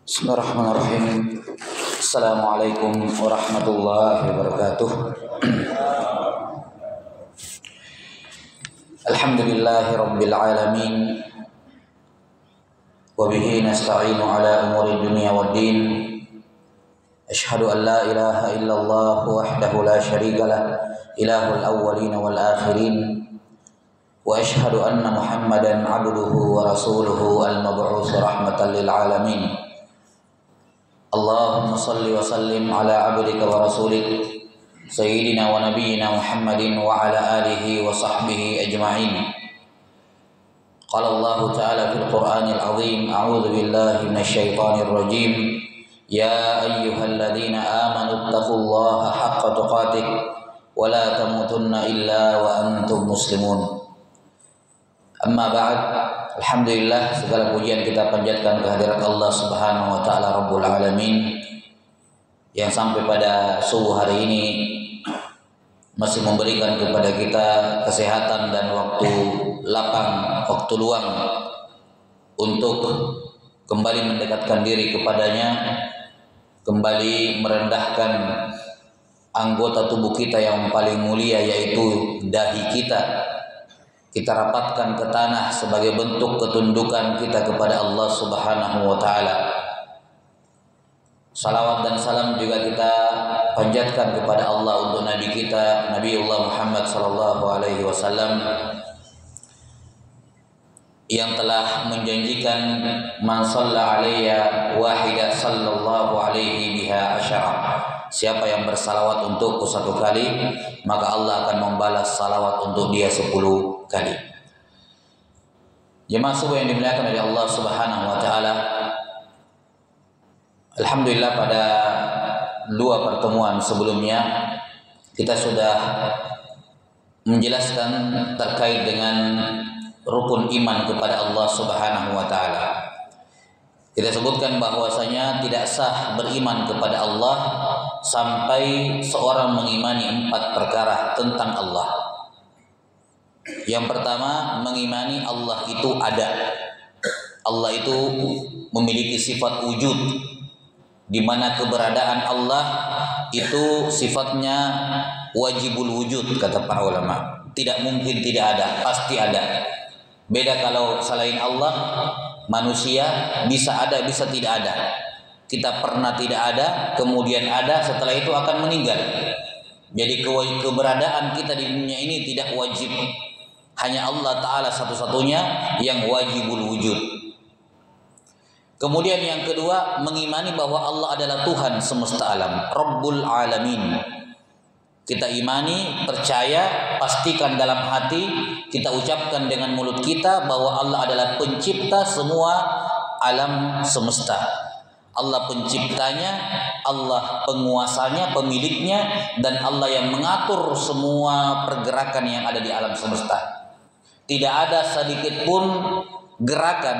Bismillahirrahmanirrahim. Assalamualaikum warahmatullahi wabarakatuh. Alhamdulillahi rabbil alamin. Wa bihi nasta'inu ala umuri dunya waddin. Ashhadu an la ilaha illallah wahdahu la syarika lah, ilahul awwalin wal akhirin. Wa ashhadu anna Muhammadan abduhu wa rasuluhu al-mab'uts rahmatan lil alamin. Allahumma salli wa sallim ala abdika wa rasulik sayyidina wa nabiyyina Muhammadin wa ala alihi wa sahbihi ajma'in. Qala Allah ta'ala fil Qur'anil azim, a'udzu billahi minasy syaithanir rajim. Ya ayyuhalladzina amanu taqullaha haqqa tuqatih wa la tamutunna illa wa antum muslimun. Amma ba'd. Alhamdulillah, segala pujian kita panjatkan kehadirat Allah Subhanahu wa taala Rabbul Alamin yang sampai pada subuh hari ini masih memberikan kepada kita kesehatan dan waktu lapang, waktu luang untuk kembali mendekatkan diri kepadanya, kembali merendahkan anggota tubuh kita yang paling mulia, yaitu dahi kita. Kita rapatkan ke tanah sebagai bentuk ketundukan kita kepada Allah Subhanahu wa taala. Salawat dan salam juga kita panjatkan kepada Allah untuk nabi kita, Nabiullah Muhammad sallallahu alaihi wasallam, yang telah menjanjikan man shalla alayya wahida sallallahu alaihi biha asyara. Siapa yang bersalawat untukku satu kali, maka Allah akan membalas salawat untuk dia 10 kali. Jemaah subuh yang dimuliakan oleh Allah Subhanahu wa taala. Alhamdulillah, pada 2 pertemuan sebelumnya kita sudah menjelaskan terkait dengan rukun iman kepada Allah Subhanahu wa taala. Kita sebutkan bahwasanya tidak sah beriman kepada Allah sampai seorang mengimani 4 perkara tentang Allah. Yang pertama, mengimani Allah itu ada. Allah itu memiliki sifat wujud, di mana keberadaan Allah itu sifatnya wajibul wujud, kata para ulama. Tidak mungkin tidak ada, pasti ada. Beda kalau selain Allah, manusia bisa ada, bisa tidak ada. Kita pernah tidak ada, kemudian ada, setelah itu akan meninggal. Jadi keberadaan kita di dunia ini tidak wajib. Hanya Allah Ta'ala satu-satunya yang wajibul wujud. Kemudian yang kedua, mengimani bahwa Allah adalah Tuhan semesta alam, Rabbul Alamin. Kita imani, percaya, pastikan dalam hati, kita ucapkan dengan mulut kita bahwa Allah adalah pencipta semua alam semesta. Allah penciptanya, Allah penguasanya, pemiliknya, dan Allah yang mengatur semua pergerakan yang ada di alam semesta. Tidak ada sedikit pun gerakan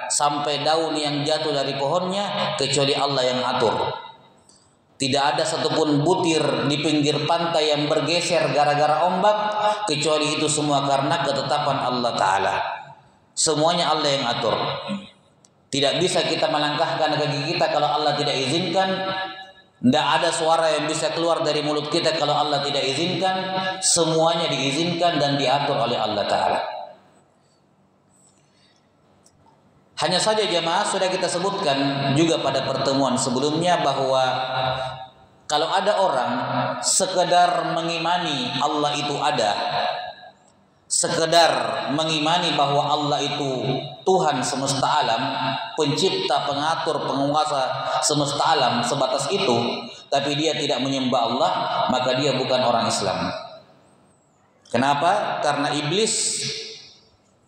sampai daun yang jatuh dari pohonnya kecuali Allah yang atur. Tidak ada satupun butir di pinggir pantai yang bergeser gara-gara ombak, kecuali itu semua karena ketetapan Allah Ta'ala. Semuanya Allah yang atur. Tidak bisa kita melangkahkan kaki kita kalau Allah tidak izinkan. Tidak ada suara yang bisa keluar dari mulut kita kalau Allah tidak izinkan. Semuanya diizinkan dan diatur oleh Allah Ta'ala. Hanya saja jemaah, sudah kita sebutkan juga pada pertemuan sebelumnya bahwa kalau ada orang sekedar mengimani Allah itu ada, sekedar mengimani bahwa Allah itu Tuhan semesta alam, pencipta, pengatur, penguasa semesta alam, sebatas itu, tapi dia tidak menyembah Allah, maka dia bukan orang Islam. Kenapa? Karena iblis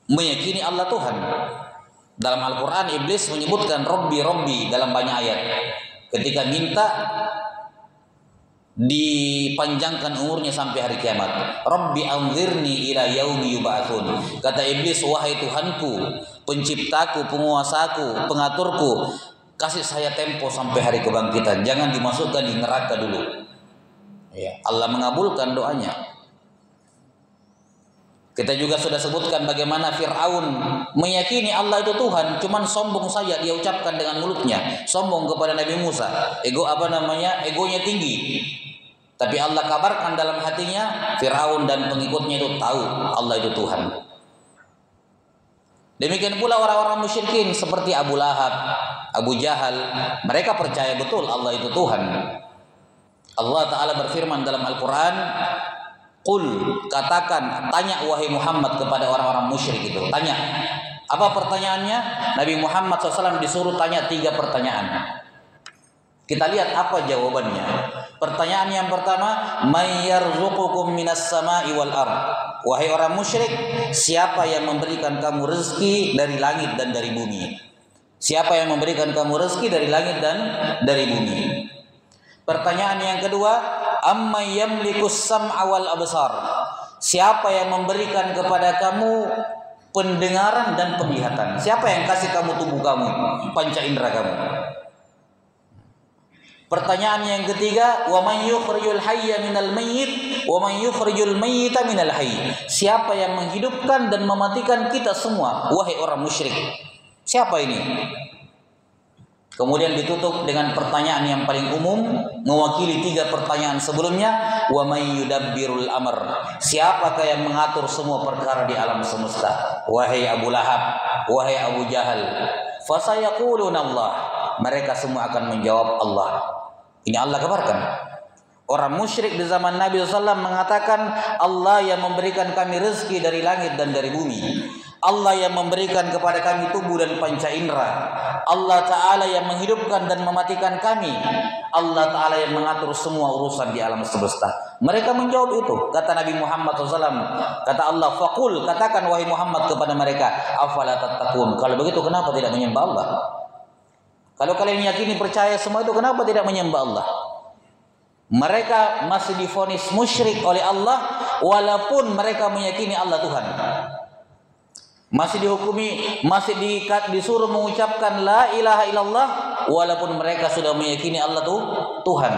meyakini Allah Tuhan. Dalam Al-Quran iblis menyebutkan Robbi, Robbi dalam banyak ayat. Ketika minta dipanjangkan umurnya sampai hari kiamat. Rabbi anzirni ila yaumi yub'atsun. Kata iblis, wahai Tuhanku, penciptaku, penguasaku, pengaturku, kasih saya tempo sampai hari kebangkitan. Jangan dimasukkan di neraka dulu. Ya, Allah mengabulkan doanya. Kita juga sudah sebutkan bagaimana Fir'aun meyakini Allah itu Tuhan, cuman sombong saja dia ucapkan dengan mulutnya, sombong kepada Nabi Musa. Egonya tinggi. Tapi Allah kabarkan dalam hatinya, Fir'aun dan pengikutnya itu tahu Allah itu Tuhan. Demikian pula orang-orang musyrikin seperti Abu Lahab, Abu Jahal, mereka percaya betul Allah itu Tuhan. Allah Ta'ala berfirman dalam Al-Quran, Qul, katakan, tanya wahai Muhammad kepada orang-orang musyrik itu. Tanya, apa pertanyaannya? Nabi Muhammad SAW disuruh tanya 3 pertanyaan. Kita lihat apa jawabannya. Pertanyaan yang pertama, may yarzuqukum minas sama'i wal ard. Wahai orang musyrik, siapa yang memberikan kamu rezeki dari langit dan dari bumi? Siapa yang memberikan kamu rezeki dari langit dan dari bumi? Pertanyaan yang kedua, amma yamlikus sam'a wal absar. Siapa yang memberikan kepada kamu pendengaran dan penglihatan? Siapa yang kasih kamu tubuh kamu, panca indera kamu? Pertanyaan yang ketiga, wa man yukhrijul hayya minal mayyit wa man yukhrijul mayyita minal hayy. Siapa yang menghidupkan dan mematikan kita semua, wahai orang musyrik? Siapa ini? Kemudian ditutup dengan pertanyaan yang paling umum, mewakili 3 pertanyaan sebelumnya, wa may yudabbirul amr. Siapakah yang mengatur semua perkara di alam semesta? Wahai Abu Lahab, wahai Abu Jahal. Fasayaquluna Allah. Mereka semua akan menjawab Allah. Ini Allah kabarkan. Orang musyrik di zaman Nabi SAW mengatakan, Allah yang memberikan kami rezeki dari langit dan dari bumi. Allah yang memberikan kepada kami tubuh dan panca indera. Allah Ta'ala yang menghidupkan dan mematikan kami. Allah Ta'ala yang mengatur semua urusan di alam semesta. Mereka menjawab itu. Kata Nabi Muhammad SAW, kata Allah, faqul, katakan wahai Muhammad kepada mereka, afala tattaqun. Kalau begitu kenapa tidak menyembah Allah? Kalau kalian yakini percaya semua itu, kenapa tidak menyembah Allah? Mereka masih divonis musyrik oleh Allah, walaupun mereka meyakini Allah Tuhan. Masih dihukumi, masih disuruh mengucapkan la ilaha illallah, walaupun mereka sudah meyakini Allah itu Tuhan.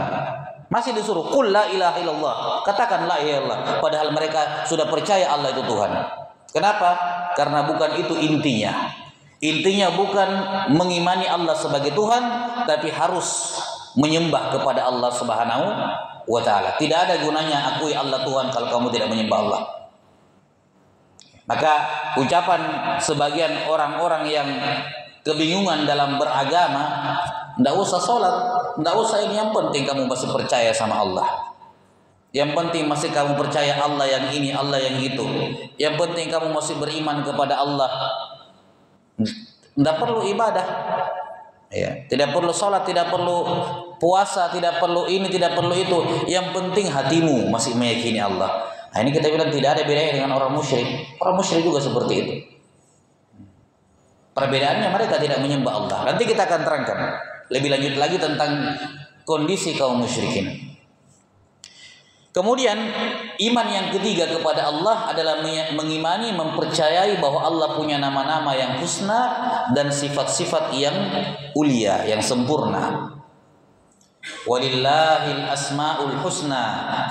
Masih disuruh qul la ilaha illallah, katakan la ilaha illallah, padahal mereka sudah percaya Allah itu Tuhan. Kenapa? Karena bukan itu intinya. Intinya bukan mengimani Allah sebagai Tuhan, tapi harus menyembah kepada Allah Subhanahu wa Ta'ala. Tidak ada gunanya akui Allah Tuhan kalau kamu tidak menyembah Allah. Maka ucapan sebagian orang-orang yang kebingungan dalam beragama, tidak usah sholat, tidak usah ini, yang penting kamu masih percaya sama Allah. Yang penting masih kamu percaya Allah yang ini, Allah yang itu. Yang penting kamu masih beriman kepada Allah. Tidak perlu ibadah, ya, tidak perlu sholat, tidak perlu puasa, tidak perlu ini, tidak perlu itu. Yang penting hatimu masih meyakini Allah. Nah, ini kita bilang tidak ada bedanya dengan orang musyrik. Orang musyrik juga seperti itu. Perbedaannya mereka tidak menyembah Allah. Nanti kita akan terangkan lebih lanjut lagi tentang kondisi kaum musyrikin. Kemudian iman yang ketiga kepada Allah adalah mengimani, mempercayai bahwa Allah punya nama-nama yang husna dan sifat-sifat yang ulia, yang sempurna. Walillahil asmaul husna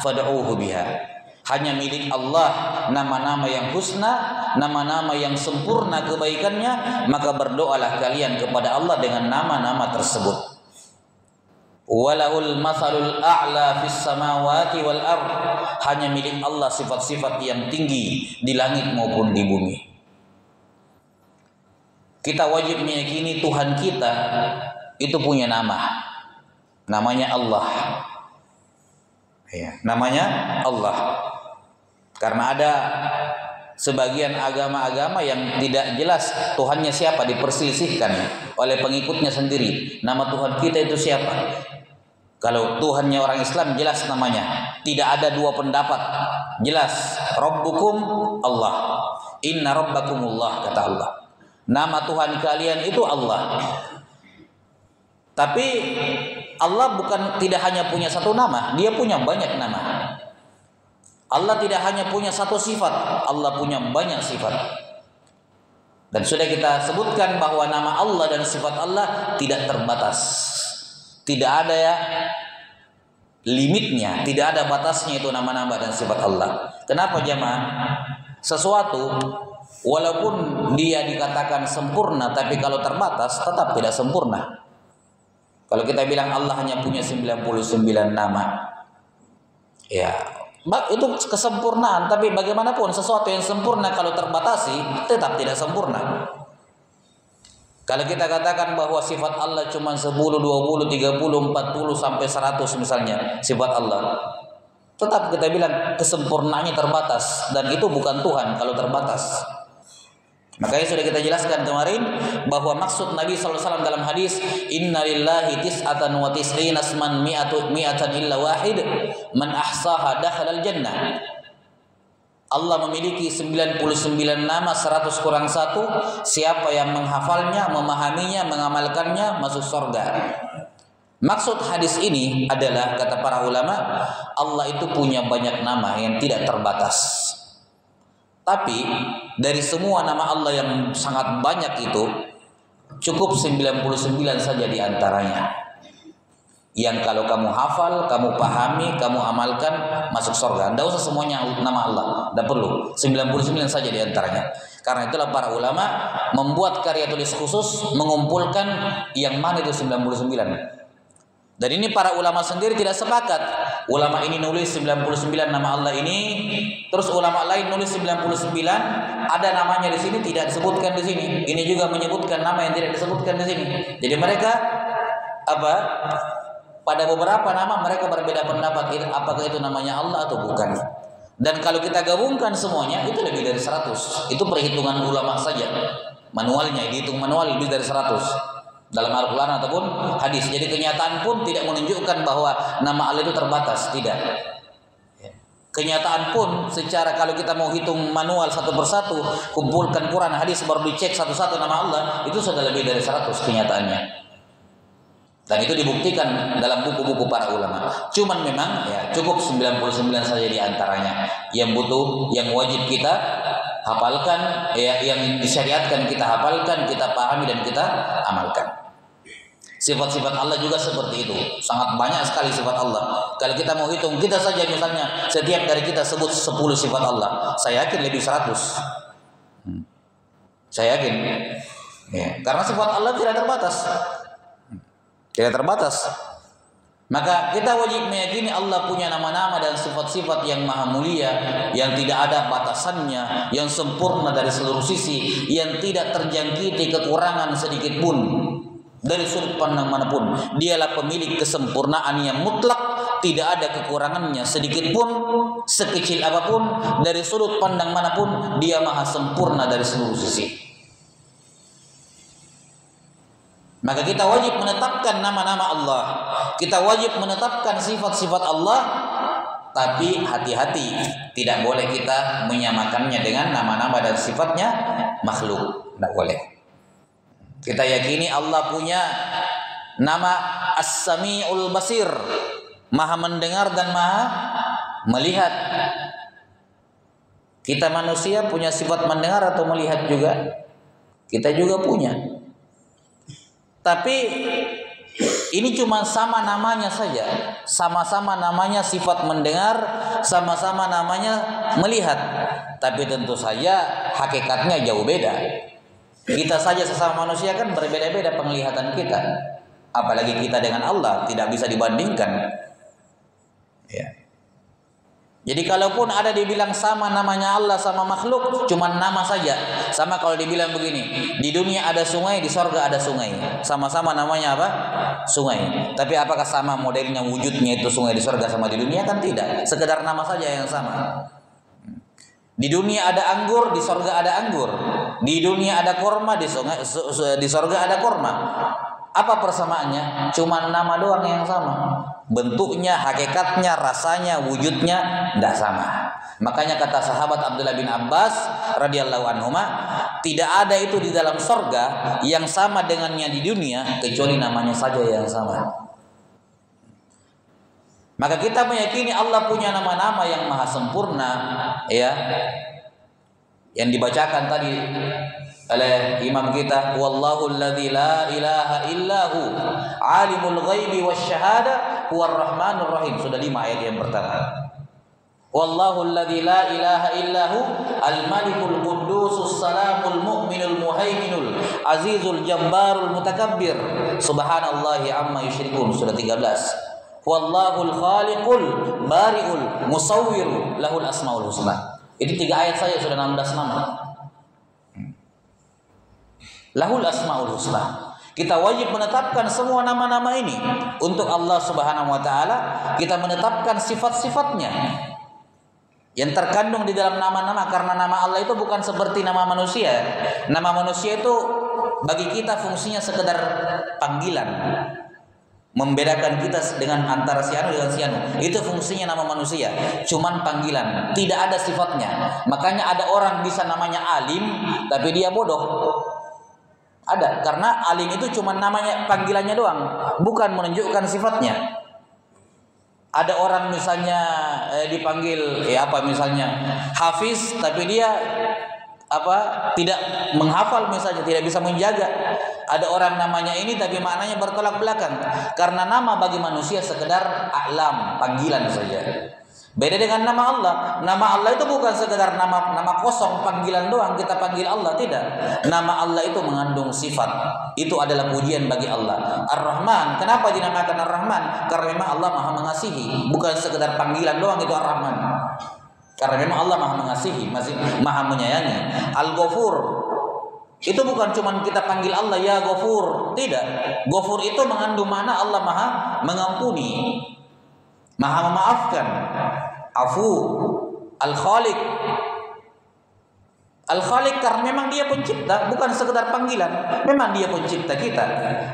fad'uuhu biha. Hanya milik Allah nama-nama yang husna, nama-nama yang sempurna kebaikannya, maka berdoalah kalian kepada Allah dengan nama-nama tersebut. Walahul masalul a'la fis samawati wal ard. Hanya milik Allah sifat-sifat yang tinggi di langit maupun di bumi. Kita wajib meyakini Tuhan kita itu punya nama. Namanya Allah. Ya, namanya Allah. Karena ada sebagian agama-agama yang tidak jelas Tuhannya siapa, diperselisihkan oleh pengikutnya sendiri. Nama Tuhan kita itu siapa? Kalau Tuhannya orang Islam jelas namanya, tidak ada dua pendapat, jelas. Rabbukum Allah, inna rabbakumullah, kata Allah. Nama Tuhan kalian itu Allah. Tapi Allah tidak hanya punya satu nama, Dia punya banyak nama. Allah tidak hanya punya satu sifat, Allah punya banyak sifat. Dan sudah kita sebutkan bahwa nama Allah dan sifat Allah tidak terbatas. Tidak ada ya limitnya, tidak ada batasnya itu nama-nama dan sifat Allah. Kenapa jemaah? sesuatu walaupun dia dikatakan sempurna, tapi kalau terbatas tetap tidak sempurna. Kalau kita bilang Allah hanya punya 99 nama, ya itu kesempurnaan. Tapi bagaimanapun sesuatu yang sempurna kalau terbatasi tetap tidak sempurna. Kalau kita katakan bahwa sifat Allah cuma 10, 20, 30, 40 sampai 100 misalnya sifat Allah, tetap kita bilang kesempurnaannya terbatas, dan itu bukan Tuhan kalau terbatas. Makanya sudah kita jelaskan kemarin bahwa maksud Nabi SAW dalam hadis, Inna lillahi tis'atan wa tis'ina asman mi'atan illa wahid man ahsaha dakhalal jannah. Allah memiliki 99 nama 100 kurang 1. Siapa yang menghafalnya, memahaminya, mengamalkannya masuk surga. Maksud hadis ini adalah, kata para ulama, Allah itu punya banyak nama yang tidak terbatas. Tapi dari semua nama Allah yang sangat banyak itu, cukup 99 saja di antaranya yang kalau kamu hafal, kamu pahami, kamu amalkan, masuk surga. Tidak usah semuanya nama Allah, tidak perlu. 99 saja di antaranya. Karena itulah para ulama membuat karya tulis khusus mengumpulkan yang mana itu 99. Dan ini para ulama sendiri tidak sepakat. Ulama ini nulis 99 nama Allah ini, terus ulama lain nulis 99, ada namanya di sini tidak disebutkan di sini. Ini juga menyebutkan nama yang tidak disebutkan di sini. Jadi mereka pada beberapa nama mereka berbeda pendapat apakah itu namanya Allah atau bukan. Dan kalau kita gabungkan semuanya itu lebih dari 100. Itu perhitungan ulama saja. Manualnya dihitung manual lebih dari 100. Dalam Al-Quran ataupun hadis. Jadi kenyataan pun tidak menunjukkan bahwa nama Allah itu terbatas, tidak. Kenyataan pun secara kalau kita mau hitung manual satu persatu, kumpulkan Quran hadis baru dicek satu-satu nama Allah, itu sudah lebih dari 100 kenyataannya. Dan itu dibuktikan dalam buku-buku para ulama. Cuman memang ya cukup 99 saja di antaranya yang butuh, yang wajib kita hafalkan, ya, yang disyariatkan kita hafalkan, kita pahami dan kita amalkan. Sifat-sifat Allah juga seperti itu. Sangat banyak sekali sifat Allah. Kalau kita mau hitung, kita saja misalnya setiap dari kita sebut 10 sifat Allah, saya yakin lebih 100. Saya yakin. Ya, karena sifat Allah tidak terbatas. Tidak terbatas. Maka kita wajib meyakini Allah punya nama-nama dan sifat-sifat yang maha mulia, yang tidak ada batasannya, yang sempurna dari seluruh sisi, yang tidak terjangkiti kekurangan sedikit pun dari sudut pandang manapun. Dialah pemilik kesempurnaan yang mutlak, tidak ada kekurangannya sedikit pun, sekecil apapun, dari sudut pandang manapun. Dia maha sempurna dari seluruh sisi. Maka kita wajib menetapkan nama-nama Allah, kita wajib menetapkan sifat-sifat Allah. Tapi hati-hati, tidak boleh kita menyamakannya dengan nama-nama dan sifatnya makhluk. Tidak boleh. Kita yakini Allah punya nama As-Sami'ul Basir, maha mendengar dan maha melihat. Kita manusia punya sifat mendengar atau melihat juga? Kita juga punya. Tapi ini cuma sama namanya saja. Sama-sama namanya sifat mendengar, sama-sama namanya melihat. Tapi tentu saja hakikatnya jauh beda. Kita saja sesama manusia kan berbeda-beda penglihatan kita. Apalagi kita dengan Allah, tidak bisa dibandingkan. Ya. Jadi kalaupun ada dibilang sama namanya Allah sama makhluk, cuma nama saja. Sama kalau dibilang begini, di dunia ada sungai, di sorga ada sungai. Sama-sama namanya apa? Sungai. Tapi apakah sama modelnya, wujudnya itu sungai di sorga sama di dunia? Kan tidak. Sekedar nama saja yang sama. Di dunia ada anggur, di sorga ada anggur. Di dunia ada korma, di sorga ada korma. Apa persamaannya? Cuma nama doang yang sama. Bentuknya, hakikatnya, rasanya, wujudnya tidak sama. Makanya kata sahabat Abdullah bin Abbas radhiyallahu anhuma, tidak ada itu di dalam sorga yang sama dengannya di dunia kecuali namanya saja yang sama. Maka kita meyakini Allah punya nama-nama yang maha sempurna, ya. Yang dibacakan tadi oleh imam kita, wallahu alladzi la ilaha illahu alimul ghaibi wasyahada huwar rahmanur rahim. Sudah 5 ayat yang pertama. Wallahu alladzi la ilaha illahu al-malikul quddusus salamul mu'minul muhaiminul azizul jabbarul mutakabbir subhanallahi amma yusyrikun. Surah 13. Wallahul khaliqul bari'ul musawwir lahul asmaul husna. Ini 3 ayat saja sudah 16 nama. Lahul asmaul husna. Kita wajib menetapkan semua nama-nama ini untuk Allah Subhanahu wa taala. Kita menetapkan sifat-sifatnya yang terkandung di dalam nama-nama, karena nama Allah itu bukan seperti nama manusia. Nama manusia itu bagi kita fungsinya sekedar panggilan, membedakan kita dengan antara si anu dengan si anu. Itu fungsinya nama manusia, cuman panggilan, tidak ada sifatnya. Makanya ada orang bisa namanya alim tapi dia bodoh. Ada, karena alim itu cuman namanya, panggilannya doang, bukan menunjukkan sifatnya. Ada orang misalnya dipanggil misalnya hafiz tapi dia tidak menghafal, misalnya tidak bisa menjaga. Ada orang namanya ini tapi maknanya bertolak belakang, karena nama bagi manusia sekedar a'lam, panggilan saja. Beda dengan nama Allah. Nama Allah itu bukan sekedar nama kosong, panggilan doang, kita panggil Allah, tidak. Nama Allah itu mengandung sifat. Itu adalah pujian bagi Allah. Ar-Rahman, kenapa dinamakan Ar-Rahman? Karena memang Allah Maha mengasihi, bukan sekedar panggilan doang itu Ar-Rahman. Karena memang Allah Maha mengasihi, masih Maha menyayangi. Al-Ghafur, itu bukan cuma kita panggil Allah ya Ghafur, tidak. Ghafur itu mengandung makna Allah Maha mengampuni, Maha memaafkan. Afu. Al-Khaliq, Al-Khaliq karena memang dia pencipta, bukan sekedar panggilan. Memang dia pencipta kita.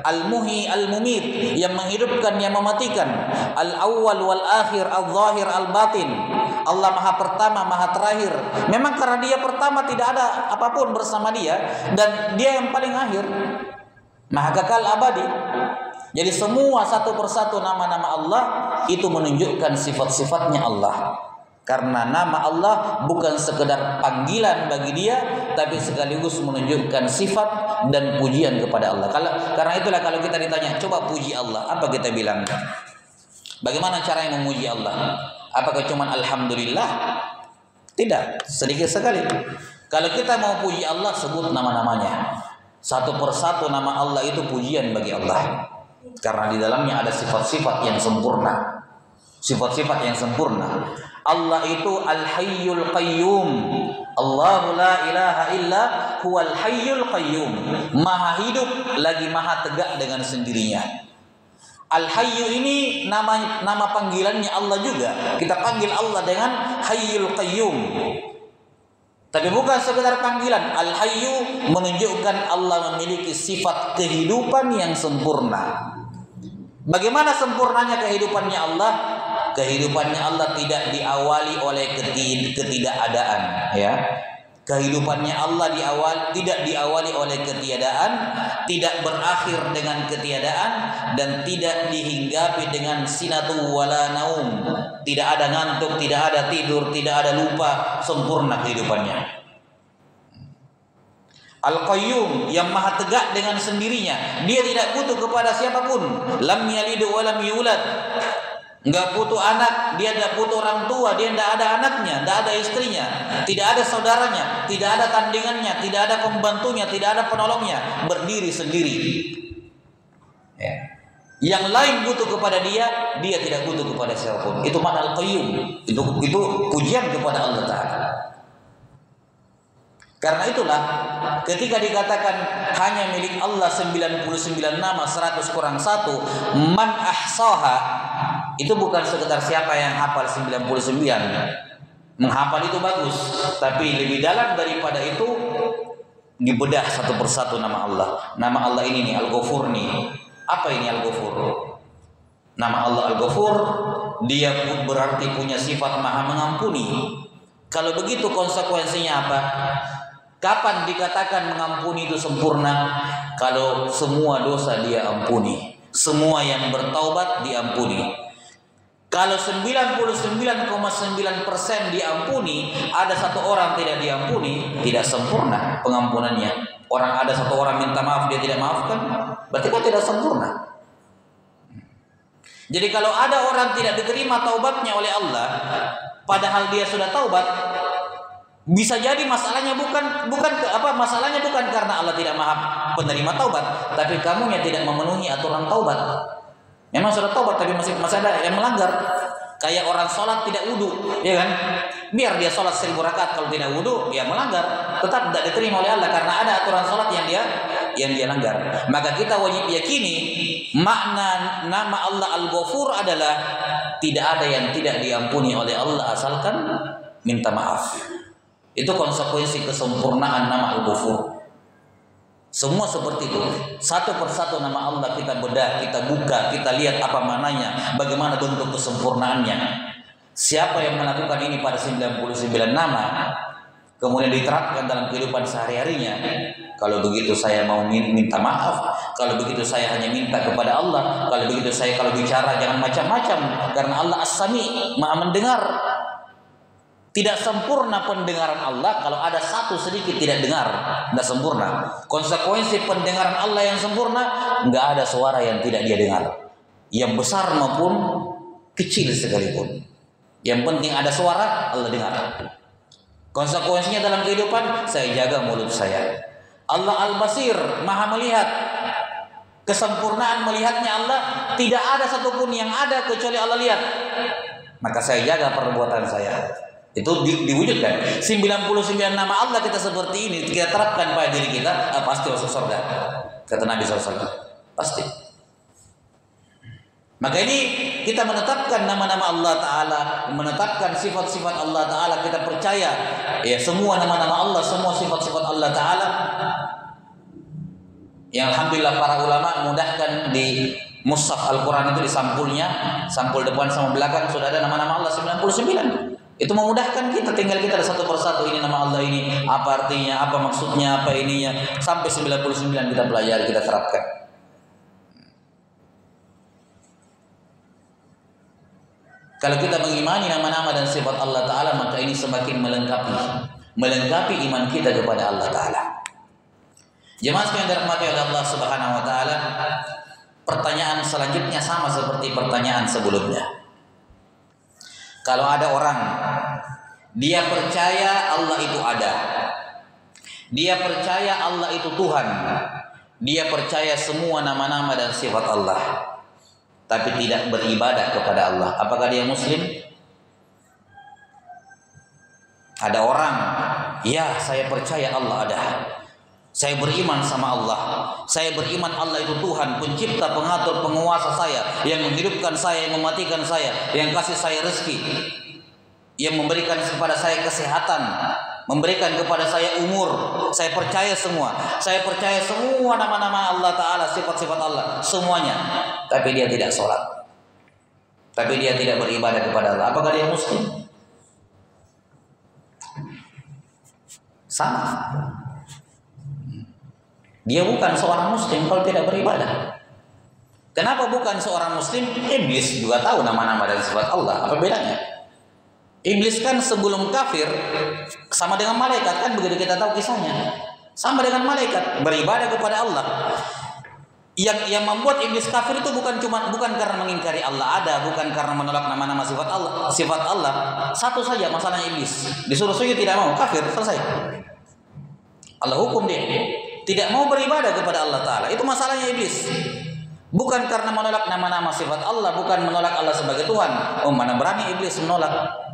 Al-Muhi, Al-Mumit, yang menghidupkan, yang mematikan. Al-Awwal wal-Akhir, Al-Zahir, Al-Batin. Allah Maha pertama, Maha terakhir. Memang karena dia pertama tidak ada apapun bersama dia, dan dia yang paling akhir, Maha kekal abadi. Jadi semua satu persatu nama-nama Allah itu menunjukkan sifat-sifatnya Allah. Karena nama Allah bukan sekedar panggilan bagi dia, tapi sekaligus menunjukkan sifat dan pujian kepada Allah. Karena itulah kalau kita ditanya, coba puji Allah, apa kita bilang? Bagaimana cara yang memuji Allah? Apakah cuma alhamdulillah? Tidak, sedikit sekali. Kalau kita mau puji Allah, sebut nama-namanya. Satu persatu nama Allah itu pujian bagi Allah. Karena di dalamnya ada sifat-sifat yang sempurna. Sifat-sifat yang sempurna. Allah itu Al-Hayyul Qayyum. Allahu la ilaha illa huwal Hayyul Qayyum. Maha hidup lagi maha tegak dengan sendirinya. Al-Hayyu ini nama panggilannya Allah juga. Kita panggil Allah dengan Hayyul Qayyum. Tapi bukan sekedar panggilan. Al-Hayyu menunjukkan Allah memiliki sifat kehidupan yang sempurna. Bagaimana sempurnanya kehidupannya Allah? Kehidupannya Allah tidak diawali oleh ketidakadaan, ya. Kehidupannya Allah tidak diawali oleh ketiadaan, tidak berakhir dengan ketiadaan, dan tidak dihinggapi dengan sinatu wala naum. Tidak ada ngantuk, tidak ada tidur, tidak ada lupa, sempurna kehidupannya. Al-Qayyum, yang maha tegak dengan sendirinya. Dia tidak butuh kepada siapapun. Lam yalid wa lam yulad. Enggak butuh anak, dia tidak butuh orang tua, dia tidak ada anaknya, tidak ada istrinya, tidak ada saudaranya, tidak ada tandingannya, tidak ada pembantunya, tidak ada penolongnya, berdiri sendiri. Ya. Yang lain butuh kepada dia, dia tidak butuh kepada siapapun. Itu makna Al-Qayyum. Itu pujian kepada Allah Ta'ala. Karena itulah ketika dikatakan hanya milik Allah 99 nama 100 kurang 1, man ahsaha, itu bukan sekedar siapa yang hafal 99. Menghafal itu bagus, tapi lebih dalam daripada itu dibedah satu persatu nama Allah. Nama Allah ini nih Al-Ghafur nih. Apa ini Al-Ghafur? Nama Allah Al-Ghafur, dia berarti punya sifat maha mengampuni. Kalau begitu konsekuensinya apa? Kapan dikatakan mengampuni itu sempurna? Kalau semua dosa dia ampuni, semua yang bertaubat diampuni. Kalau 99,9% diampuni, ada satu orang tidak diampuni, tidak sempurna pengampunannya. Ada satu orang minta maaf dia tidak maafkan, berarti kan tidak sempurna. Jadi kalau ada orang tidak diterima taubatnya oleh Allah, padahal dia sudah taubat, bisa jadi masalahnya masalahnya bukan karena Allah tidak maha penerima taubat, tapi kamunya tidak memenuhi aturan taubat. Memang sudah taubat tapi masih ada yang melanggar. Kayak orang sholat tidak wudu, ya kan? Biar dia sholat 1000 rakaat, kalau tidak wudu, ya melanggar, tetap tidak diterima oleh Allah karena ada aturan sholat yang dia langgar. Maka kita wajib yakini makna nama Allah Al-Ghafur adalah tidak ada yang tidak diampuni oleh Allah asalkan minta maaf. Itu konsekuensi kesempurnaan nama Al-Ghafur. Semua seperti itu. Satu persatu nama Allah kita bedah, kita buka, kita lihat apa maknanya, bagaimana bentuk kesempurnaannya. Siapa yang melakukan ini pada 99 nama, kemudian diterapkan dalam kehidupan sehari-harinya, kalau begitu saya mau minta maaf, kalau begitu saya hanya minta kepada Allah, kalau begitu saya kalau bicara jangan macam-macam, karena Allah As-Sami, Maha mendengar. Tidak sempurna pendengaran Allah kalau ada satu sedikit tidak dengar, tidak sempurna. Konsekuensi pendengaran Allah yang sempurna, nggak ada suara yang tidak dia dengar, yang besar maupun kecil sekalipun. Yang penting ada suara, Allah dengar. Konsekuensinya dalam kehidupan, saya jaga mulut saya. Allah Al-Basir, Maha melihat. Kesempurnaan melihatnya Allah, tidak ada satupun yang ada kecuali Allah lihat. Maka saya jaga perbuatan saya. Itu diwujudkan. 99 nama Allah kita seperti ini, kita terapkan pada diri kita, pasti masuk surga. Kata Nabi SAW. Pasti. Maka ini kita menetapkan nama-nama Allah Ta'ala, menetapkan sifat-sifat Allah Ta'ala, kita percaya ya semua nama-nama Allah, semua sifat-sifat Allah Ta'ala. Yang alhamdulillah para ulama mudahkan di mushaf Al-Quran itu di sampulnya, sampul depan sama belakang sudah ada nama-nama Allah 99. Itu memudahkan kita, tinggal kita ada satu persatu ini nama Allah ini, apa artinya, apa maksudnya, apa ininya, sampai 99 kita pelajari, kita terapkan. Kalau kita mengimani nama-nama dan sifat Allah Ta'ala, maka ini semakin melengkapi iman kita kepada Allah Ta'ala. Jemaah sekalian dirahmati oleh Allah Subhanahu Wa Ta'ala, pertanyaan selanjutnya sama seperti pertanyaan sebelumnya. Kalau ada orang, dia percaya Allah itu ada, dia percaya Allah itu Tuhan, dia percaya semua nama-nama dan sifat Allah, tapi tidak beribadah kepada Allah, apakah dia Muslim? Ada orang, ya saya percaya Allah ada, saya beriman sama Allah, saya beriman Allah itu Tuhan, pencipta, pengatur, penguasa saya, yang menghidupkan saya, yang mematikan saya, yang kasih saya rezeki, yang memberikan kepada saya kesehatan, memberikan kepada saya umur. Saya percaya semua. Saya percaya semua nama-nama Allah Ta'ala, sifat-sifat Allah, semuanya. Tapi dia tidak sholat, tapi dia tidak beribadah kepada Allah. Apakah dia Muslim? Sama. Dia bukan seorang Muslim kalau tidak beribadah. Kenapa bukan seorang Muslim? Iblis juga tahu nama-nama dan sifat Allah. Apa bedanya? Iblis kan sebelum kafir sama dengan malaikat, kan begitu kita tahu kisahnya. Sama dengan malaikat, beribadah kepada Allah. Yang membuat iblis kafir itu bukan karena mengingkari Allah ada, bukan karena menolak nama-nama sifat Allah. Satu saja masalahnya iblis. Disuruh sujud tidak mau, kafir, selesai. Allah hukum dia. Tidak mau beribadah kepada Allah Ta'ala. Itu masalahnya iblis. Bukan karena menolak nama-nama sifat Allah, bukan menolak Allah sebagai Tuhan. Oh, mana berani iblis menolak.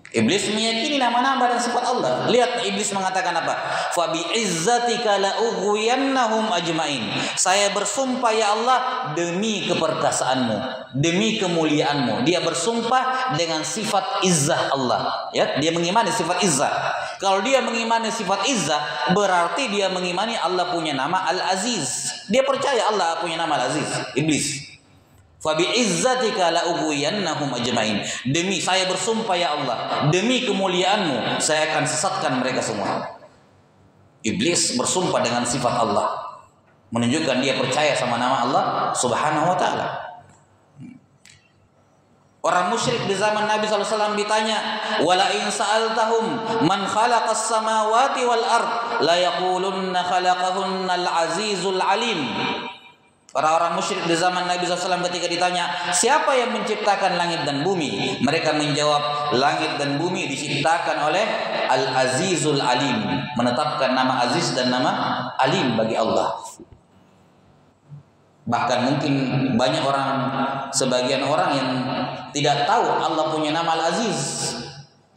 Iblis meyakini nama-nama dan sifat Allah. Lihat iblis mengatakan apa? Fa bi izzatika la ughwiyannahum ajmain. Saya bersumpah ya Allah demi keperkasaanmu, demi kemuliaanmu. Dia bersumpah dengan sifat izzah Allah. Ya, dia mengimani sifat izzah. Kalau dia mengimani sifat izzah, berarti dia mengimani Allah punya nama Al-Aziz. Dia percaya Allah punya nama Al-Aziz. Iblis. Fa bi izzatika la ughwiyannahum ajmain. Demi saya bersumpah ya Allah, demi kemuliaanmu saya akan sesatkan mereka semua. Iblis bersumpah dengan sifat Allah, menunjukkan dia percaya sama nama Allah Subhanahu wa taala. Orang musyrik di zaman Nabi SAW ditanya, "Wala in sa'altahum man khalaqas samawati wal ard la yaqulunna khalaqahunna al-azizul alim." Orang-orang musyrik di zaman Nabi SAW ketika ditanya, siapa yang menciptakan langit dan bumi? Mereka menjawab, langit dan bumi diciptakan oleh Al-Azizul Alim. Menetapkan nama Aziz dan nama Alim bagi Allah. Bahkan mungkin banyak orang, sebagian orang yang tidak tahu Allah punya nama Al-Aziz,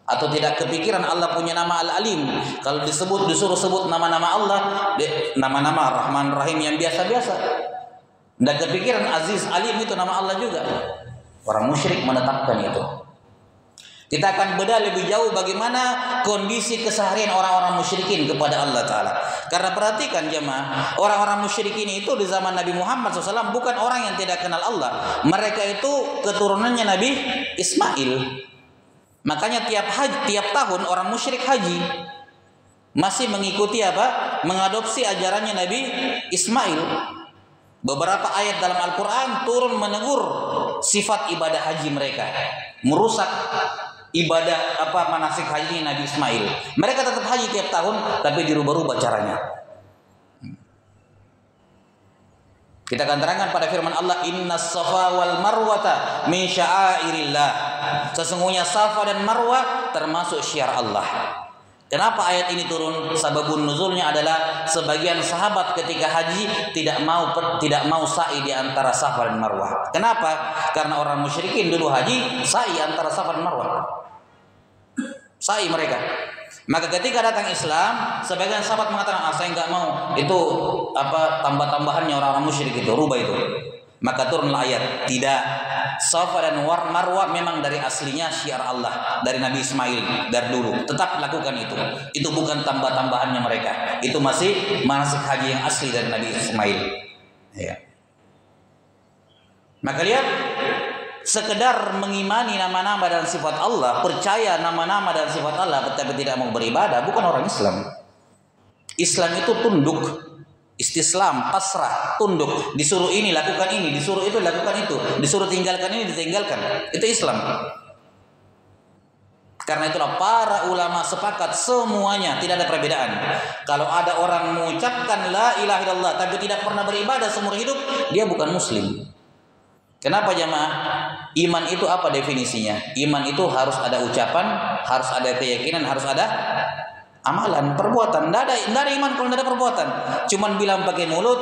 atau tidak kepikiran Allah punya nama Al-Alim. Kalau disuruh sebut nama-nama Allah, nama-nama Rahman Rahim yang biasa-biasa, tidak kepikiran Aziz Alim itu nama Allah juga. Orang musyrik menetapkan itu. Kita akan bedah lebih jauh bagaimana kondisi keseharian orang-orang musyrikin kepada Allah Ta'ala. Karena perhatikan jemaah, orang-orang musyrikin itu di zaman Nabi Muhammad SAW bukan orang yang tidak kenal Allah. Mereka itu keturunannya Nabi Ismail. Makanya tiap tahun orang musyrik haji masih mengikuti apa? Mengadopsi ajarannya Nabi Ismail. Beberapa ayat dalam Al-Quran turun menegur sifat ibadah haji mereka, merusak ibadah manasik haji Nabi Ismail. Mereka tetap haji tiap tahun, tapi dirubah-rubah caranya. Kita akan terangkan pada firman Allah, Innas Safa wal Marwata min sya'airillah. Sesungguhnya Safa dan Marwah termasuk syiar Allah. Kenapa ayat ini turun? Sababun nuzulnya adalah sebagian sahabat ketika haji tidak mau sa'i di antara Safa dan Marwah. Kenapa? Karena orang musyrikin dulu haji sa'i antara Safa dan Marwah. Sa'i mereka. Maka ketika datang Islam, sebagian sahabat mengatakan, saya enggak mau. Itu tambah-tambahannya orang-orang musyrik itu, rubah itu. Maka turunlah ayat, tidak. Safa dan Marwah memang dari aslinya syiar Allah, dari Nabi Ismail dari dulu. Tetap lakukan itu. Itu bukan tambah-tambahannya mereka. Itu masih manasik haji yang asli dari Nabi Ismail. Ya. Maka lihat, sekedar mengimani nama-nama dan sifat Allah, percaya nama-nama dan sifat Allah, tetapi tidak mau beribadah, bukan orang Islam. Islam itu tunduk. Istislam, pasrah, tunduk. Disuruh ini lakukan ini, disuruh itu lakukan itu, disuruh tinggalkan ini ditinggalkan. Itu Islam. Karena itulah para ulama sepakat semuanya, tidak ada perbedaan. Kalau ada orang mengucapkan la ilaha illallah tapi tidak pernah beribadah seumur hidup, dia bukan muslim. Kenapa jemaah? Iman itu apa definisinya? Iman itu harus ada ucapan, harus ada keyakinan, harus ada amalan, perbuatan. Tidak ada iman kalau tidak ada perbuatan. Cuman bilang pakai mulut,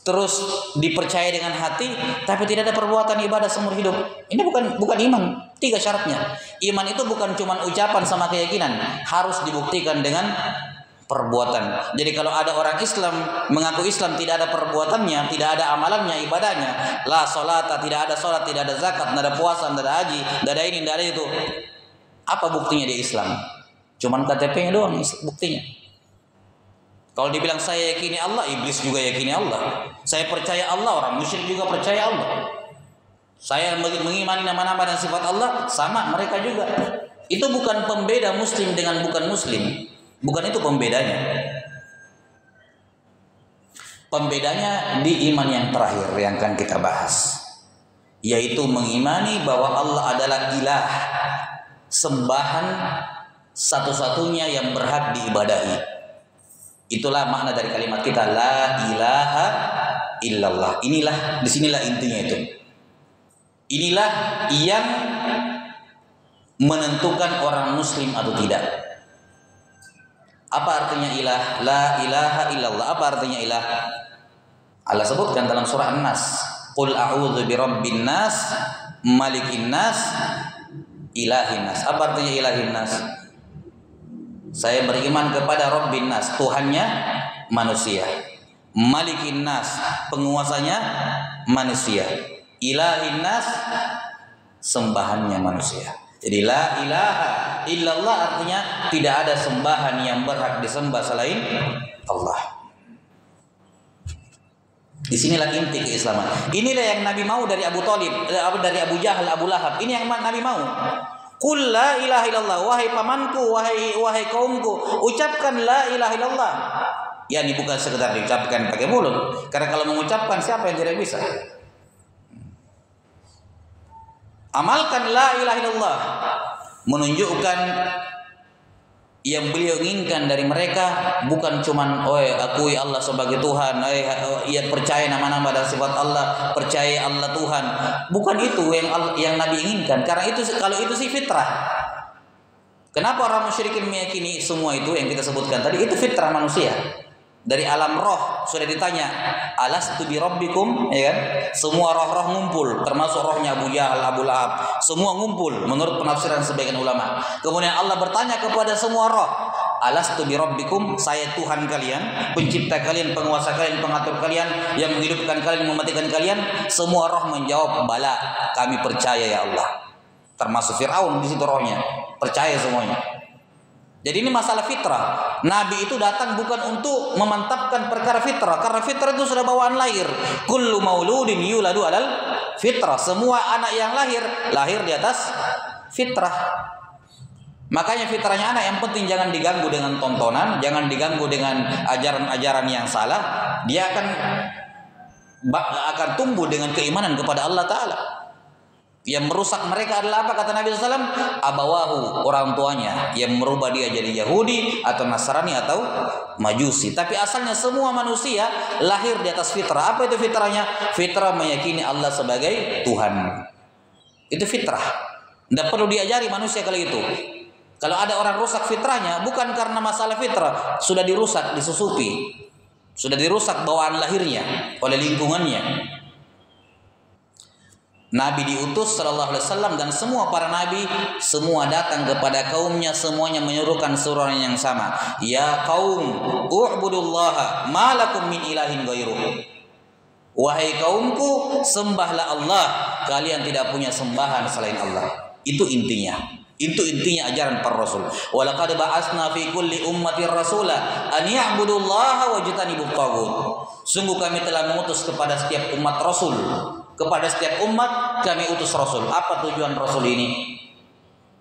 terus dipercaya dengan hati, tapi tidak ada perbuatan ibadah seumur hidup. Ini bukan iman. 3 syaratnya. Iman itu bukan cuman ucapan sama keyakinan, harus dibuktikan dengan perbuatan. Jadi kalau ada orang Islam mengaku Islam tidak ada perbuatannya, tidak ada amalannya, ibadahnya, la sholata, tidak ada sholat, tidak ada zakat, tidak ada puasa, tidak ada haji, tidak ada ini, tidak ada itu. Apa buktinya dia Islam? Cuman KTP-nya doang buktinya. Kalau dibilang saya yakini Allah, iblis juga yakini Allah. Saya percaya Allah, orang musyrik juga percaya Allah. Saya mengimani nama-nama dan sifat Allah, sama mereka juga. Itu bukan pembeda muslim dengan bukan muslim. Bukan itu pembedanya. Pembedanya di iman yang terakhir yang akan kita bahas, yaitu mengimani bahwa Allah adalah ilah, sembahan satu-satunya yang berhak diibadahi. Itulah makna dari kalimat kita la ilaha illallah. Disinilah intinya itu. Inilah yang menentukan orang muslim atau tidak. Apa artinya ilah? La ilaha illallah. Apa artinya ilah? Allah sebutkan dalam surah An-Nas, Qul a'udzu birabbin nas, malikin nas, ilahin nas. Apa artinya ilahin nas? Saya beriman kepada Rabbin nas, Tuhannya manusia. Malikin nas, penguasanya manusia. Ilahin nas, sembahannya manusia. Jadi la ilaha illallah artinya tidak ada sembahan yang berhak disembah selain Allah. Disinilah inti keislaman. Inilah yang Nabi mau dari Abu Thalib, dari Abu Jahal, Abu Lahab. Ini yang Nabi mau. Qul la ilaha illallah, wahai pamanku, wahai kaumku, ucapkan la ilaha illallah. Ya, ini bukan sekedar diucapkan pakai mulut. Karena kalau mengucapkan siapa yang tidak bisa? Amalkan la ilaha illallah, menunjukkan Yang beliau inginkan dari mereka bukan cuman akui Allah sebagai Tuhan, ia percaya nama-nama dan sifat Allah, percaya Allah Tuhan. Bukan itu yang Nabi inginkan. Karena itu, kalau itu sih fitrah. Kenapa orang musyrikin meyakini semua itu yang kita sebutkan tadi? Itu fitrah manusia. Dari alam roh sudah ditanya, alastu bi rabbikum, ya kan? Semua roh-roh ngumpul, termasuk rohnya Abu Jahal, Abu Lahab, semua ngumpul menurut penafsiran sebagian ulama. Kemudian Allah bertanya kepada semua roh, alastu bi rabbikum, saya Tuhan kalian, pencipta kalian, penguasa kalian, pengatur kalian, yang menghidupkan kalian, mematikan kalian? Semua roh menjawab, bala, kami percaya ya Allah. Termasuk Fir'aun di situ rohnya, percaya semuanya. Jadi ini masalah fitrah. Nabi itu datang bukan untuk memantapkan perkara fitrah, karena fitrah itu sudah bawaan lahir. Kullu mauludin yuladu alal fitrah. Semua anak yang lahir di atas fitrah. Makanya fitrahnya anak yang penting jangan diganggu dengan tontonan, jangan diganggu dengan ajaran-ajaran yang salah. Dia akan tumbuh dengan keimanan kepada Allah Ta'ala. Yang merusak mereka adalah apa, kata Nabi SAW? Abawahu, orang tuanya, yang merubah dia jadi Yahudi atau Nasrani atau Majusi. Tapi asalnya semua manusia lahir di atas fitrah. Apa itu fitrahnya? Fitrah meyakini Allah sebagai Tuhan. Itu fitrah. Tidak perlu diajari manusia kalau itu. Kalau ada orang rusak fitrahnya, bukan karena masalah fitrah, sudah dirusak, disusupi, sudah dirusak bawaan lahirnya oleh lingkungannya. Nabi diutus sallallahu alaihi wasallam dan semua para nabi semua datang kepada kaumnya, semuanya menyerukan suara yang sama. Ya qaum, u'budullaha ma lakum min ilahin ghairuh. Wahai kaumku, sembahlah Allah, kalian tidak punya sembahan selain Allah. Itu intinya. Itu intinya ajaran para rasul. Wa laqad ba'atsna fi kulli ummatin rasula an ya'budullaha wajtanibut taghut. Sungguh kami telah mengutus kepada setiap umat rasul. Kepada setiap umat kami utus rasul. Apa tujuan rasul ini?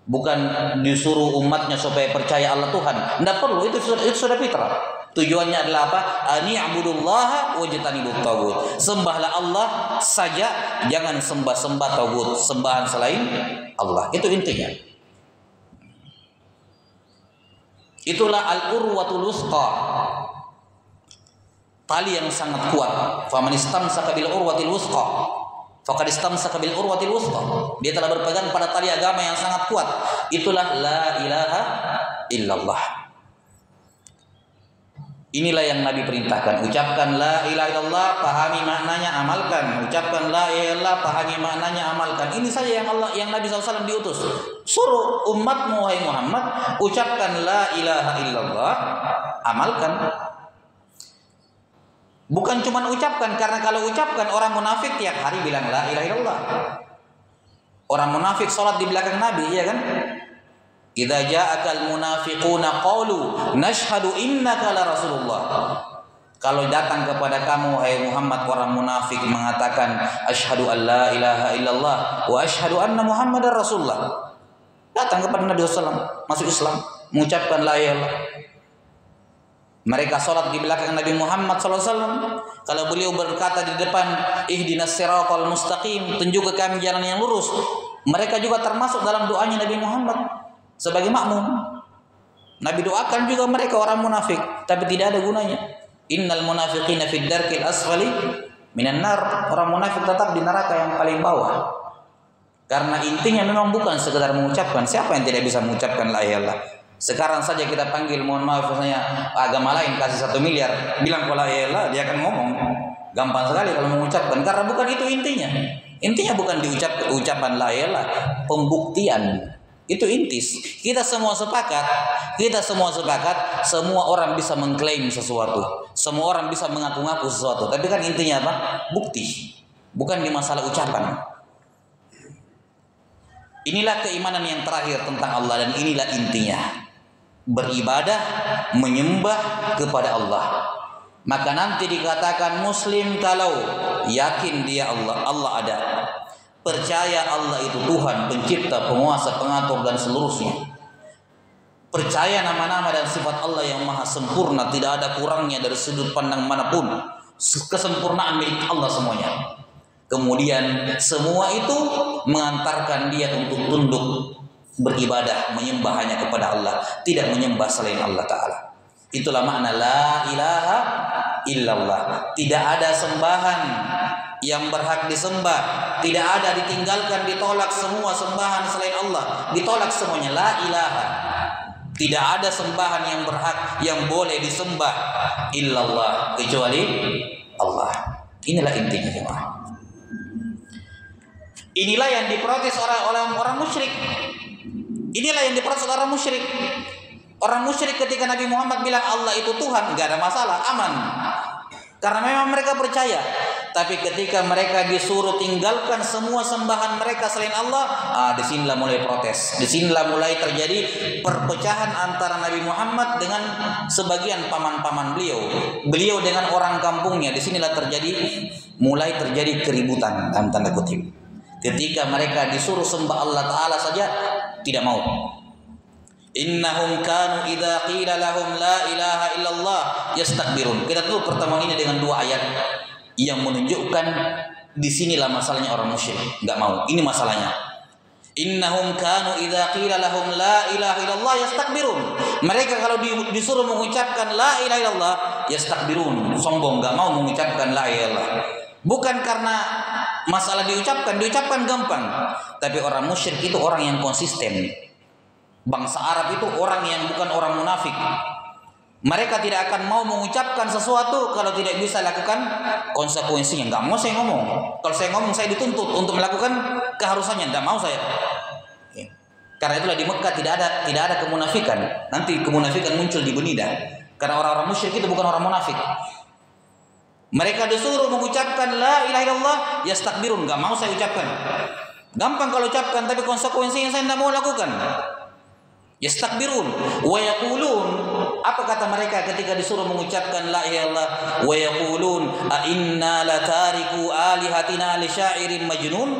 Bukan disuruh umatnya supaya percaya Allah Tuhan. Tidak perlu, itu sudah fitrah. Tujuannya adalah apa? Ani'budullaha wajtanibut taghut. Sembahlah Allah saja, jangan sembah-sembah taghut, sembahan selain Allah. Itu intinya. Itulah al-urwatul wuthqa. Tali yang sangat kuat. Faman istamsaka bil urwatil wuthqa faqad istamsaka bil urwatil wuthqa. Dia telah berpegang pada tali agama yang sangat kuat. Itulah la ilaha illallah. Inilah yang Nabi perintahkan. Ucapkan la ilaha illallah, pahami maknanya, amalkan. Ucapkan la ilaha illallah, pahami maknanya, amalkan. Ini saja yang Nabi SAW diutus. Suruh umatmu wahai Muhammad, ucapkan la ilaha illallah, amalkan. Bukan cuma ucapkan, karena kalau ucapkan orang munafik tiap hari bilang la ilaha illallah. Orang munafik sholat di belakang Nabi, iya kan? Idza ja'akal munafiquna qalu nashhadu innaka la rasulullah. Kalau datang kepada kamu hai Muhammad orang munafik mengatakan asyhadu an la ilaha illallah wa asyhadu anna muhammadar rasulullah. Datang kepada Nabi SAW, masuk Islam, mengucapkan la ilaha illallah. Mereka sholat di belakang Nabi Muhammad SAW. Kalau beliau berkata di depan, ihdinas siratal mustaqim, tunjuk ke kami jalan yang lurus, mereka juga termasuk dalam doanya Nabi Muhammad sebagai makmum. Nabi doakan juga mereka orang munafik, tapi tidak ada gunanya. Innal munafiqina fid darkil asfali minan nar. Orang munafik tetap di neraka yang paling bawah. Karena intinya memang bukan sekedar mengucapkan. Siapa yang tidak bisa mengucapkan la ilaha illallah? Sekarang saja kita panggil, mohon maaf, misalnya agama lain kasih 1 miliar, bilang la ilaha illallah, dia akan ngomong. Gampang sekali kalau mengucapkan, karena bukan itu intinya. Intinya bukan ucapan la ilaha illallah, pembuktian. Itu intis. Kita semua sepakat, semua orang bisa mengklaim sesuatu. Semua orang bisa mengaku-ngaku sesuatu. Tapi kan intinya apa? Bukti. Bukan di masalah ucapan. Inilah keimanan yang terakhir tentang Allah, dan inilah intinya. Beribadah, menyembah kepada Allah. Maka nanti dikatakan muslim kalau yakin dia Allah ada. Percaya Allah itu Tuhan, pencipta, penguasa, pengatur dan seluruhnya. Percaya nama-nama dan sifat Allah yang maha sempurna, tidak ada kurangnya dari sudut pandang manapun. Kesempurnaan milik Allah semuanya. Kemudian semua itu mengantarkan dia untuk tunduk beribadah, menyembah hanya kepada Allah, tidak menyembah selain Allah Ta'ala. Itulah makna la ilaha illallah. Tidak ada sembahan yang berhak disembah, tidak ada ditinggalkan, ditolak semua sembahan selain Allah, ditolak semuanya. La ilaha, tidak ada sembahan yang berhak, yang boleh disembah illallah, kecuali Allah. Inilah intinya jemaah. Inilah yang diprotes oleh orang musyrik. Inilah yang diprotes oleh orang musyrik. Orang musyrik ketika Nabi Muhammad bilang Allah itu Tuhan, nggak ada masalah, aman. Karena memang mereka percaya. Tapi ketika mereka disuruh tinggalkan semua sembahan mereka selain Allah, disinilah mulai protes. Disinilah mulai terjadi perpecahan antara Nabi Muhammad dengan sebagian paman-paman beliau. Beliau dengan orang kampungnya. Disinilah mulai terjadi keributan dalam tanda kutip. Ketika mereka disuruh sembah Allah Ta'ala saja, tidak mau. Innahum kanu idza qila lahum la ilaha illallah yastakbirun. Kita tutup pertemuan ini dengan dua ayat yang menunjukkan di sinilah masalahnya orang musyrik, enggak mau. Ini masalahnya. Innahum kanu idza qila lahum la ilaha illallah yastakbirun. Mereka kalau disuruh mengucapkan la ilaha illallah yastakbirun, sombong, enggak mau mengucapkan la ilaha illallah. Bukan karena masalah diucapkan gampang, tapi orang musyrik itu orang yang konsisten. Bangsa Arab itu orang yang bukan orang munafik. Mereka tidak akan mau mengucapkan sesuatu kalau tidak bisa lakukan konsekuensinya. Enggak mau saya ngomong. Kalau saya ngomong saya dituntut untuk melakukan keharusannya. Enggak mau saya. Karena itulah di Mekah tidak ada kemunafikan. Nanti kemunafikan muncul di Benidah. Karena orang-orang musyrik itu bukan orang munafik. Mereka disuruh mengucapkan la ilaha illallah yastakbirun. Enggak mau saya ucapkan. Gampang kalau ucapkan, tapi konsekuensinya saya tidak mau lakukan. Yastakbirun wa yaqulun. Apa kata mereka ketika disuruh mengucapkan la ilaha illallah? Wa yaqulun a inna latariku alihatina li syairin majnun.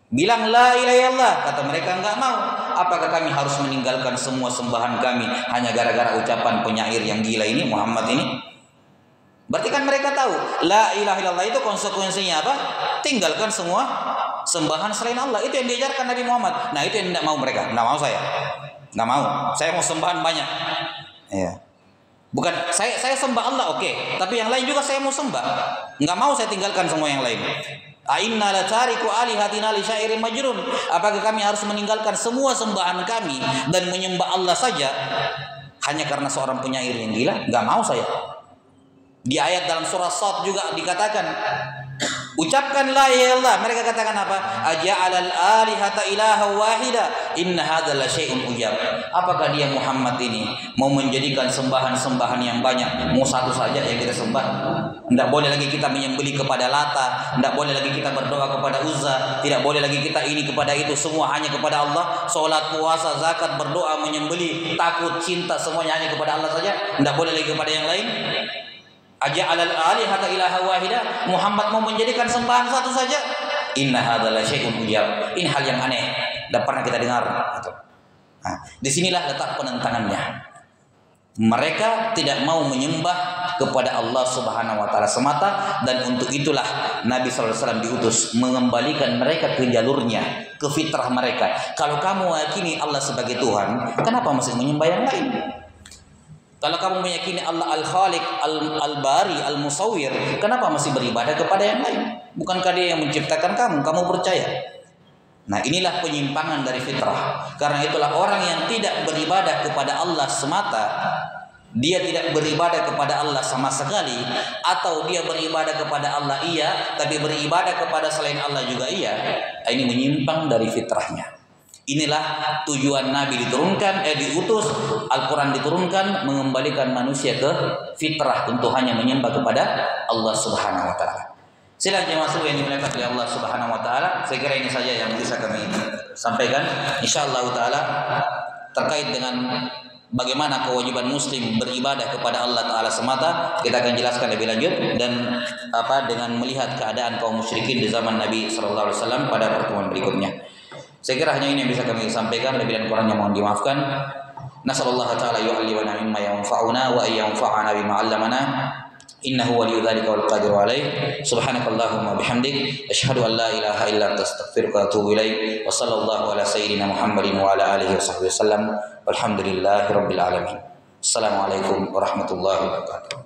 Bilang la ilaha illallah, kata mereka enggak mau. Apakah kami harus meninggalkan semua sembahan kami hanya gara-gara ucapan penyair yang gila ini, Muhammad ini? Berarti kan mereka tahu la ilaha illallah itu konsekuensinya apa? Tinggalkan semua sembahan selain Allah. Itu yang diajarkan Nabi Muhammad. Nah, itu yang tidak mau mereka. Enggak mau saya. Nggak mau, saya mau sembahan banyak. Ya. Bukan saya sembah Allah, oke. Tapi yang lain juga saya mau sembah. Nggak mau saya tinggalkan semua yang lain. Ainna la tariku alihatina li syairin majnun. Apakah kami harus meninggalkan semua sembahan kami dan menyembah Allah saja hanya karena seorang penyair yang gila? Nggak mau saya. Di ayat dalam surah Shad juga dikatakan, ucapkan la ilaha illallah. Mereka katakan apa? Aja'alal alihata ilaha wahida inna hadza la syai'un ujab. Apakah dia Muhammad ini mau menjadikan sembahan-sembahan yang banyak, mau satu saja yang kita sembah? Tidak boleh lagi kita menyembelih kepada Lata, tidak boleh lagi kita berdoa kepada Uzza, tidak boleh lagi kita ini kepada itu, semua hanya kepada Allah. Salat, puasa, zakat, berdoa, menyembelih, takut, cinta, semuanya hanya kepada Allah saja. Tidak boleh lagi kepada yang lain. Aja'alal alihata ilaha wahida. Muhammad mau menjadikan sembahan satu saja. Inna hadza la syai'un ujab. Ini hal yang aneh, tidak pernah kita dengar. Nah, disinilah letak penentangannya. Mereka tidak mau menyembah kepada Allah Subhanahu wa taala semata, dan untuk itulah Nabi sallallahu alaihi wasallam diutus mengembalikan mereka ke jalurnya, ke fitrah mereka. Kalau kamu meyakini Allah sebagai Tuhan, kenapa masih menyembah yang lain? Kalau kamu meyakini Allah Al-Khaliq, Al-Bari, Al-Musawwir, kenapa masih beribadah kepada yang lain? Bukankah dia yang menciptakan kamu percaya? Nah, inilah penyimpangan dari fitrah. Karena itulah orang yang tidak beribadah kepada Allah semata, dia tidak beribadah kepada Allah sama sekali, atau dia beribadah kepada Allah iya, tapi beribadah kepada selain Allah juga iya, ini menyimpang dari fitrahnya. Inilah tujuan Nabi diutus, Al-Quran diturunkan, mengembalikan manusia ke fitrah untuk hanya menyembah kepada Allah Subhanahu wa taala. Silakan jemaah yang dimuliakan oleh Allah Subhanahu wa taala. Saya kira ini saja yang bisa kami sampaikan. Insyaallah taala terkait dengan bagaimana kewajiban muslim beribadah kepada Allah taala semata, kita akan jelaskan lebih lanjut, dan dengan melihat keadaan kaum musyrikin di zaman Nabi sallallahu alaihi wasallam pada pertemuan berikutnya. Saya kira hanya ini yang bisa kami sampaikan, lebih dan kurangnya mohon dimaafkan. Nasallallahu taala yu'allimana mimma yanfa'una wa ayyanfa'ana bima 'allamana. Innahu waliyyu dzalika wal qadiru alaih. Subhanakallahumma bihamdik asyhadu an la ilaha illa anta astaghfiruka wa atubu ilaik. Wa sallallahu ala sayyidina Muhammadin wa ala alihi washabbihi wasallam. Walhamdulillahirabbil alamin. Assalamualaikum warahmatullahi wabarakatuh.